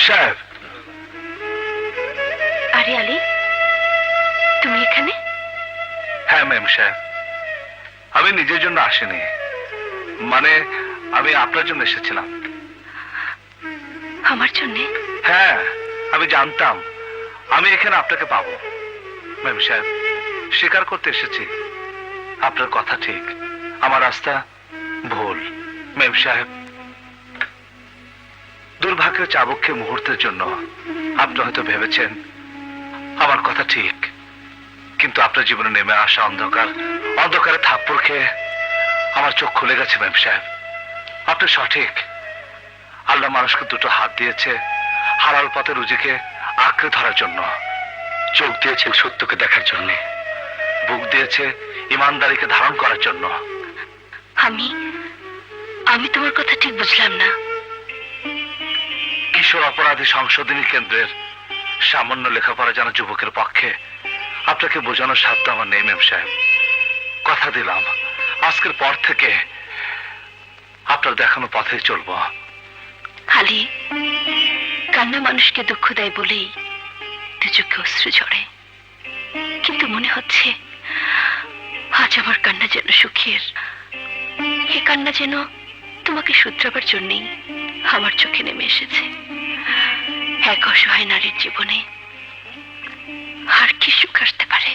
সাহেব। আরে আলী, তুমি এখানে? হ্যাঁ ম্যাম সাহেব, আমি নিজের জন্য আসিনি, মানে আমি আপনার জন্য এসেছিলাম। আমার জন্যে? হ্যাঁ, আমি জানতাম আমি এখানে আপনাকে পাবো। ম্যাম সাহেব, স্বীকার করতে এসেছি, আপনার কথা ঠিক, আমার রাস্তা ভুল। ম্যাম সাহেব, দুর্ভাগ্যের চাবুককে মুহূর্তের জন্য আপনি হয়তো ভেবেছেন আমার কথা ঠিক, কিন্তু আপনার জীবনে নেমে আসা অন্ধকারে থাপ্পড় খেয়ে আমার চোখ খুলে গেছে। ম্যাম সাহেব, আপনি সঠিক। আল্লাহ মানুষকে দুটো হাত দিয়েছে হালাল পথে রুজিকে আঁকড়ে ধরার জন্য, চোখ দিয়েছেন সত্যকে দেখার জন্য, বুক দিয়েছে ইমানদারিকে ধারণ করার জন্য। আমি আমি তোমার কথা ঠিক বুঝলাম না। কিশোর অপরাধী সংশোধনী কেন্দ্রের সামান্য লেখাপড়া জানা যুবকের পক্ষে আপনাকে বোঝানোর সাধ্য আমার নেই। ম্যাম সাহেব, কথা দিলাম আজকের পর থেকে আপনার দেখানো পথেই চলবো। আলী, কান্না মানুষকে দুঃখ দেয় বলেই দু চোখে অশ্রু ঝরে, কিন্তু মনে হচ্ছে আজ আমার কান্না যেন সুখের। এ কান্না যেন তোমাকে শুধরাবার জন্যই আমার চোখে নেমে এসেছে। এক অসহায় নারীর জীবনে আর কি সুখ আসতে পারে?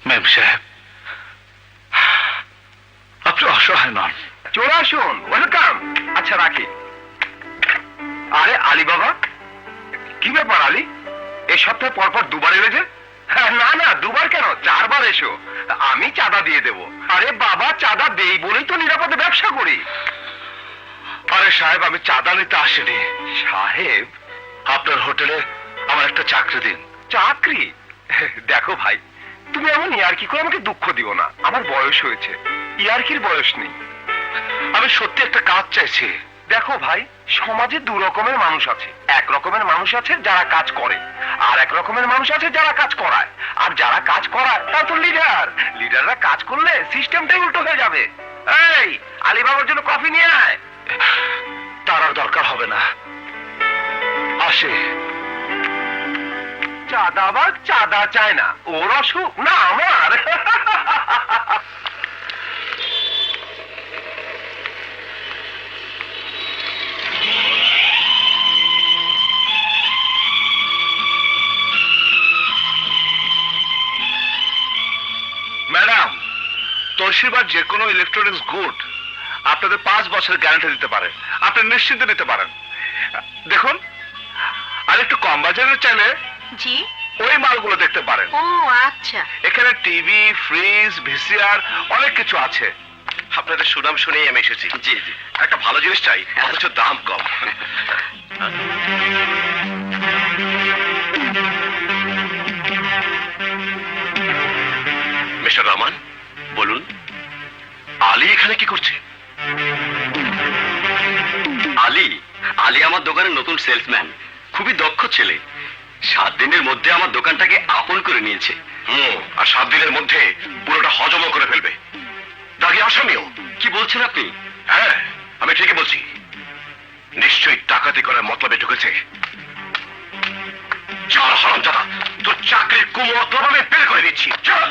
ম্যাম সাহেব, আপনি অসহায় নন। চলে আসুন, ওয়েলকাম। আচ্ছা রাখি। আরে আলী বাবা, কি ব্যাপার আলী, এই সপ্তাহে পরপর দুবার এলে যে? না না, দুবার কেন, 4 বার এসো, আমি চাঁদা দিয়ে দেব। আরে বাবা, চাঁদা দেই বলেই তো নিরাপদে ব্যবসা করি। আরে সাহেব, আমি চাঁদা নিতে আসিনি। সাহেব, আপনার হোটেলে আমার একটা চাকরি দিন। চাকরি? দেখো ভাই, তুমি এমন ইয়ার্কি করে আমাকে দুঃখ দিও না, আমার বয়স হয়েছে, ইয়ার্কির বয়স নেই। আমি সত্যি একটা কাজ চাইছি। দেখো ভাই, সমাজে 2 রকমের মানুষ আছে। এক রকমের মানুষ আছে যারা কাজ করে, আর এক রকমের মানুষ আছে যারা কাজ করায়। আর যারা কাজ করায় তারা তো লিডাররা কাজ করলে সিস্টেমটাই উল্টো হয়ে যাবে। এই আলীবাবার জন্য কফি নিয়ে আয়। তার আর দরকার হবে না, আসে। চাঁদাবাজ চাঁদা চায় না, ওর অসুখ না আমার। ম্যাডাম, তোশিবার যে কোনো ইলেকট্রনিক্স গুড আপনাদের 5 বছরের গ্যারান্টি দিতে পারে, আপনি নিশ্চিন্তে নিতে পারেন। দেখুন, আর একটু কম বাজারের চাইলে জি, ওই মালগুলো দেখতে পারেন। ও আচ্ছা। এখানে টিভি, ফ্রিজ, ভিসিআর অনেক কিছু আছে। আপনাদের সুনাম শুনেই আমি এসেছি। জি জি, একটা ভালো জিনিস চাই, অথচ দাম কম। মিস্টার রহমান, বলুন, আলী এখানে কি করছে? আলী আমার দোকানের নতুন সেলসম্যান, খুবই দক্ষ ছেলে। 7 দিনের মধ্যে আমার দোকানটাকে আপন করে নিয়েছে। আর 7 দিনের মধ্যে পুরোটা হজমও করে ফেলবে। দাগি আসামিও। কি বলছেন আপনি? হ্যাঁ, আমি ঠিকই বলছি। নিশ্চয়ই ডাকাতি করার মতলবে ঢুকেছে। চল হারামজাদা, তোর চাকরির কুমড়ো তোর আমি বের করে দিচ্ছি। চল।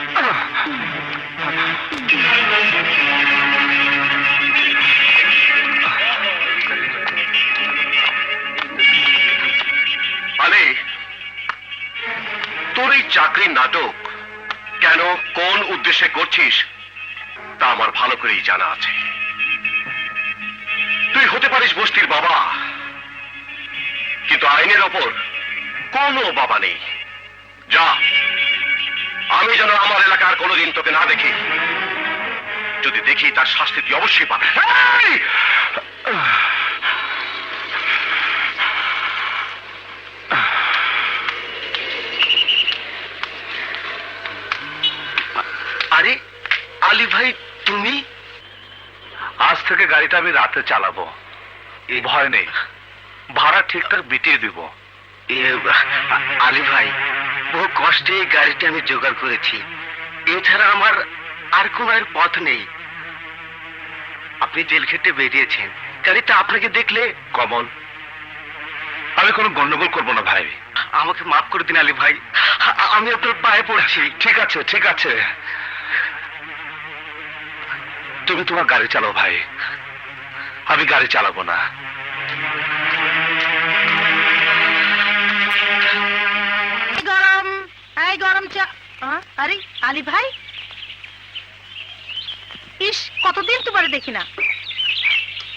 আলী, তোর এই চাকরির নাটক কেন, কোন উদ্দেশ্যে করছিস তা আমার ভালো করেই জানা আছে। তুই হতে পারিস বস্তির বাবা, কিন্তু আইনের ওপর কোনো বাবা নেই। যা, আমি যেন আমার এলাকার কোনোদিন তোকে না দেখি। যদি দেখি তার শাস্তি তুই অবশ্যই পাবে। আরে আলী ভাই, তুমি? আজ থেকে গাড়িটা আমি রাতে চালাবো, ভয় নেই, ভাড়া ঠিকঠাক মিটিয়ে দিব। আলী ভাই, বহু কষ্টে এই গাড়িটা আমি জোগাড় করেছি, এছাড়া আমার আর কোনো এর পথ নেই। আপনি জেল খেটে বেরিয়েছেন, গাড়িটা আপনাকে দেখলে। কমল, আমি কোনো গন্ডগোল করবো না ভাই। আমাকে মাফ করে দিন আলী ভাই, আমি আপনার পায়ে পড়ছি। ঠিক আছে, ঠিক আছে, তুমি তোমার গাড়ি চালাও ভাই, আমি গাড়ি চালাবো না। গরম, এই গরম চা। আরে আলী ভাই, ইস কতদিন তোমারে দেখি না,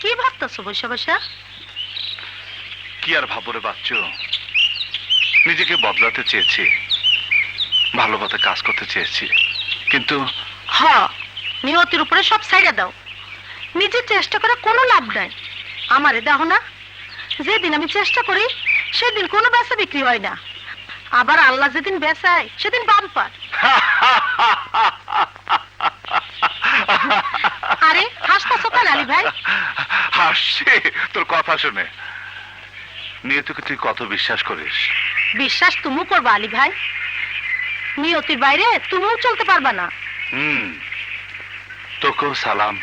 কি ভাবতেছো বসে বসে? কি আর ভাবো রে বাচ্চু, নিজেকে বদলাতে চেয়েছি, ভালো পথে কাজ করতে চেয়েছি, কিন্তু হ, নিয়তির উপরে সব ছাইড়া দাও, নিজের চেষ্টা করে কোনো লাভ নাই। আমারে দেখো না, যেদিন আমি চেষ্টা করি সেদিন কোনো বেচা বিক্রি হয় না, আবার আল্লাহ যেদিন বেচায় সেদিন বাম্পার। আরে হাসতেছো কেন আলী ভাই? হাসছি তোর কথা শুনে। নিয়তিকে তুই কত বিশ্বাস করিস? বিশ্বাস তুমিও করবা আলী ভাই, নিয়তির বাইরে তুমিও চলতে পারবা না। তোকেও সালাম,